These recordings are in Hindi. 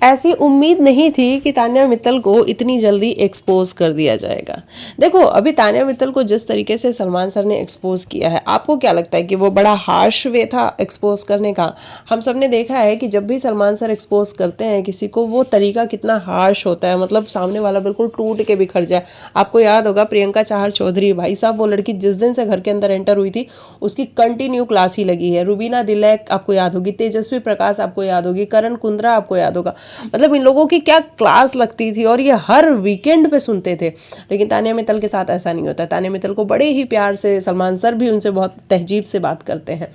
ऐसी उम्मीद नहीं थी कि तान्या मित्तल को इतनी जल्दी एक्सपोज कर दिया जाएगा। देखो अभी तान्या मित्तल को जिस तरीके से सलमान सर ने एक्सपोज किया है, आपको क्या लगता है कि वो बड़ा हार्श वे था एक्सपोज करने का? हम सब ने देखा है कि जब भी सलमान सर एक्सपोज करते हैं किसी को, वो तरीका कितना हार्श होता है, मतलब सामने वाला बिल्कुल टूट के बिखर जाए। आपको याद होगा प्रियंका चाहर चौधरी, भाई साहब वो लड़की जिस दिन से घर के अंदर एंटर हुई थी उसकी कंटिन्यू क्लास ही लगी है। रुबीना दिलैक आपको याद होगी, तेजस्वी प्रकाश आपको याद होगी, करण कुंद्रा आपको याद होगा, मतलब इन लोगों की क्या क्लास लगती थी और ये हर वीकेंड पे सुनते थे। लेकिन तान्या मित्तल के साथ ऐसा नहीं होता। तान्या मित्तल को बड़े ही प्यार से सलमान सर भी उनसे बहुत तहजीब से बात करते हैं।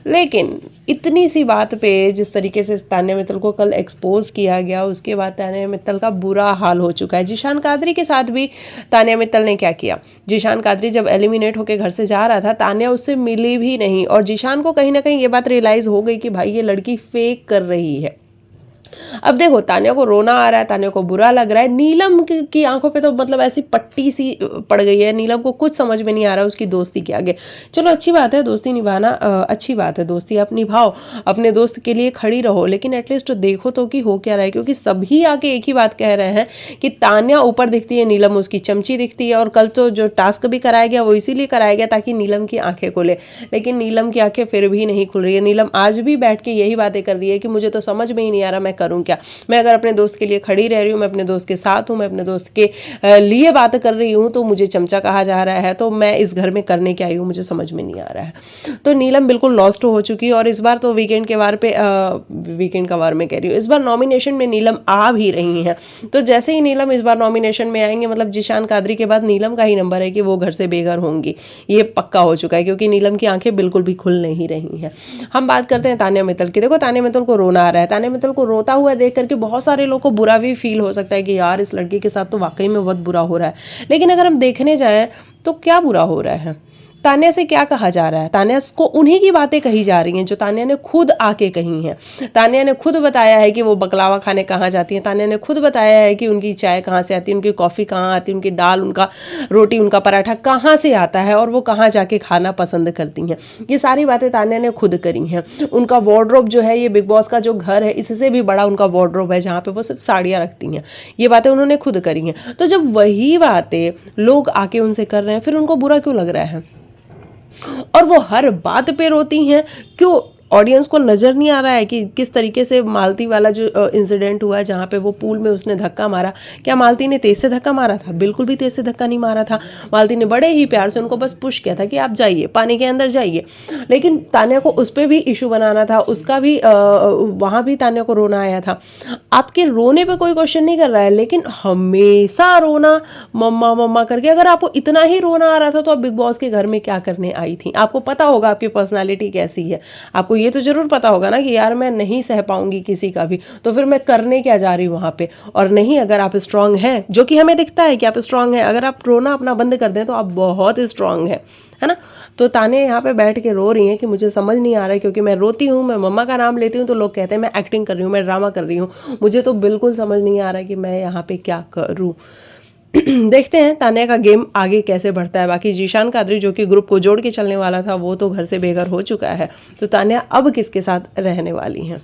लेकिन इतनी सी बात पे जिस तरीके से तान्या मित्तल को कल एक्सपोज किया गया, उसके बाद तान्या मित्तल का बुरा हाल हो चुका है। जीशान कादरी के साथ भी तान्या मित्तल ने क्या किया, जीशान कादरी जब एलिमिनेट होकर घर से जा रहा था, तान्या उससे मिली भी नहीं और जीशान को कहीं ना कहीं ये बात रियलाइज हो गई कि भाई ये लड़की फेक कर रही है। अब देखो तान्या को रोना आ रहा है, तान्या को बुरा लग रहा है। नीलम की आंखों पे तो मतलब ऐसी पट्टी सी पड़ गई है। नीलम को कुछ समझ में नहीं आ रहा उसकी दोस्ती के आगे। चलो अच्छी बात है दोस्ती निभाना, अच्छी बात है, दोस्ती आप निभाओ, अपने दोस्त के लिए खड़ी रहो, लेकिन एटलीस्ट देखो तो कि हो क्या रहा है। क्योंकि सभी आके एक ही बात कह रहे हैं कि तान्या ऊपर दिखती है, नीलम उसकी चमची दिखती है। और कल तो जो टास्क भी कराया गया वो इसीलिए कराया गया ताकि नीलम की आंखें खुले, लेकिन नीलम की आंखें फिर भी नहीं खुल रही है। नीलम आज भी बैठ के यही बातें कर रही है कि मुझे तो समझ में ही नहीं आ रहा मैं करूं क्या। मैं अगर अपने दोस्त के लिए खड़ी रह रही हूँ, मैं अपने दोस्त के साथ हूँ, मैं अपने दोस्त के लिए बात कर रही हूँ, तो मुझे चमचा कहा जा रहा है, तो मैं इस घर में करने क्या आई हूँ, मुझे समझ में नहीं आ रहा है। तो नीलम बिल्कुल लॉस्ट हो चुकी है। और इस बार तो वीकेंड के वार पे वीकेंड का वार में कह रही हूँ, इस बार नॉमिनेशन में नीलम आ भी रही हैं। तो जैसे ही नीलम इस बार नॉमिनेशन में आएंगे, मतलब जीशान कादरी के बाद नीलम का ही नंबर है कि वो घर से बेघर होंगी, ये पक्का हो चुका है। क्योंकि नीलम की आंखें बिल्कुल भी खुल नहीं रही हैं। हम बात करते हैं तान्या मित्तल की। देखो तान्या मित्तल को रोना आ रहा है। तान्या मित्तल को रोता हुआ देख करके बहुत सारे लोगों को बुरा भी फील हो सकता है कि यार इस लड़की के साथ तो वाकई में बहुत बुरा हो रहा है। लेकिन अगर हम देखने जाएं तो क्या बुरा हो रहा है, तान्या से क्या कहा जा रहा है? तान्या को उन्हीं की बातें कही जा रही हैं जो तान्या ने खुद आके कही हैं। तान्या ने खुद बताया है कि वो बकलावा खाने कहाँ जाती हैं। तान्या ने खुद बताया है कि उनकी चाय कहाँ से आती है, उनकी कॉफ़ी कहाँ आती है, उनकी दाल, उनका रोटी, उनका पराठा कहाँ से आता है और वो कहाँ जाके खाना पसंद करती हैं। ये सारी बातें तान्या ने खुद करी हैं। उनका वार्डरोब जो है, ये बिग बॉस का जो घर है, इससे भी बड़ा उनका वार्डरोब है जहाँ पे वो सिर्फ साड़ियाँ रखती हैं। ये बातें उन्होंने खुद करी हैं। तो जब वही बातें लोग आके उनसे कर रहे हैं, फिर उनको बुरा क्यों लग रहा है? और वो हर बात पे रोती हैं क्यों? ऑडियंस को नज़र नहीं आ रहा है कि किस तरीके से मालती वाला जो इंसिडेंट हुआ है जहाँ पे वो पूल में उसने धक्का मारा, क्या मालती ने तेज से धक्का मारा था? बिल्कुल भी तेज से धक्का नहीं मारा था। मालती ने बड़े ही प्यार से उनको बस पुश किया था कि आप जाइए, पानी के अंदर जाइए। लेकिन तान्या को उस पर भी इशू बनाना था, उसका भी वहाँ भी तान्या को रोना आया था। आपके रोने पे कोई क्वेश्चन नहीं कर रहा है, लेकिन हमेशा रोना मम्मा मम्मा करके। अगर आपको इतना ही रोना आ रहा था तो आप बिग बॉस के घर में क्या करने आई थी? आपको पता होगा आपकी पर्सनालिटी कैसी है, आपको ये तो जरूर पता होगा ना कि यार मैं नहीं सह पाऊंगी किसी का भी, तो फिर मैं करने क्या जा रही हूँ वहाँ पे। और नहीं, अगर आप स्ट्रांग हैं, जो कि हमें दिखता है कि आप स्ट्रांग हैं, अगर आप रोना अपना बंद कर दें तो आप बहुत स्ट्रांग हैं, है ना। तो तान्या यहाँ पे बैठ के रो रही हैं कि मुझे समझ नहीं आ रहा है, क्योंकि मैं रोती हूँ, मैं मम्मा का नाम लेती हूँ तो लोग कहते हैं मैं एक्टिंग कर रही हूँ, मैं ड्रामा कर रही हूँ। मुझे तो बिल्कुल समझ नहीं आ रहा है कि मैं यहाँ पे क्या करूँ। देखते हैं तान्या का गेम आगे कैसे बढ़ता है। बाकी जीशान कादरी जो कि ग्रुप को जोड़ के चलने वाला था, वो तो घर से बेघर हो चुका है। तो तान्या अब किसके साथ रहने वाली हैं?